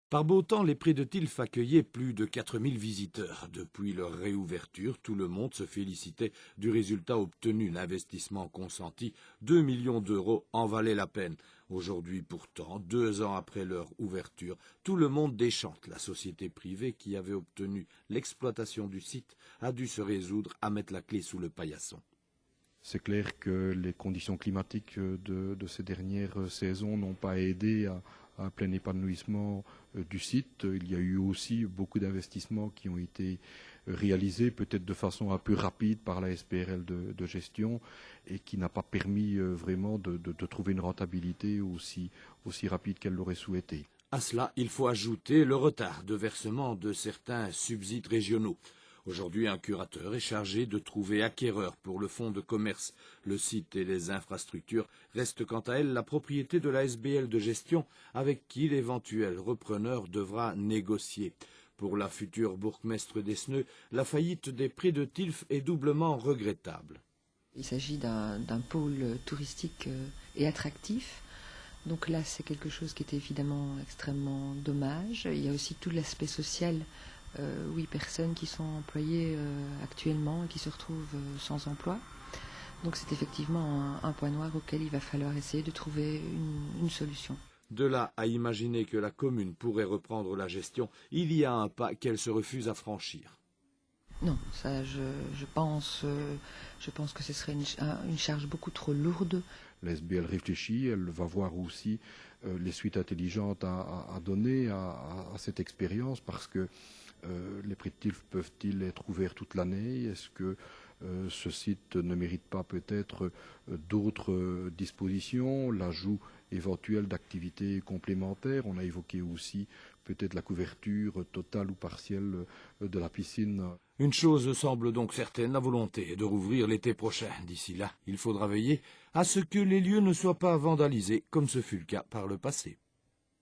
Par beau temps, les Prés de Tilff accueillaient plus de 4000 visiteurs. Depuis leur réouverture, tout le monde se félicitait du résultat obtenu. L'investissement consenti, 2 millions d'euros, en valait la peine. Aujourd'hui pourtant, 2 ans après leur ouverture, tout le monde déchante. La société privée qui avait obtenu l'exploitation du site a dû se résoudre à mettre la clé sous le paillasson. C'est clair que les conditions climatiques de ces dernières saisons n'ont pas aidé à un plein épanouissement du site. Il y a eu aussi beaucoup d'investissements qui ont été réalisés, peut-être de façon un peu rapide par la SPRL de gestion, et qui n'a pas permis vraiment de trouver une rentabilité aussi rapide qu'elle l'aurait souhaité. À cela, il faut ajouter le retard de versement de certains subsides régionaux. Aujourd'hui, un curateur est chargé de trouver acquéreur pour le fonds de commerce. Le site et les infrastructures restent quant à elles la propriété de la SBL de gestion avec qui l'éventuel repreneur devra négocier. Pour la future bourgmestre d'Esneux, la faillite des Prés de Tilff est doublement regrettable. Il s'agit d'un pôle touristique et attractif. Donc là, c'est quelque chose qui est évidemment extrêmement dommage. Il y a aussi tout l'aspect social. 8 personnes qui sont employées actuellement et qui se retrouvent sans emploi. Donc c'est effectivement un point noir auquel il va falloir essayer de trouver une solution. De là à imaginer que la commune pourrait reprendre la gestion, il y a un pas qu'elle se refuse à franchir. Non, ça je pense que ce serait une charge beaucoup trop lourde. La SBL réfléchit, elle va voir aussi les suites intelligentes à donner à cette expérience, parce que les Prés de Tilff peuvent-ils être ouverts toute l'année? Est-ce que ce site ne mérite pas peut-être d'autres dispositions, l'ajout éventuel d'activités complémentaires? On a évoqué aussi peut-être la couverture totale ou partielle de la piscine. Une chose semble donc certaine, la volonté est de rouvrir l'été prochain. D'ici là, il faudra veiller à ce que les lieux ne soient pas vandalisés, comme ce fut le cas par le passé.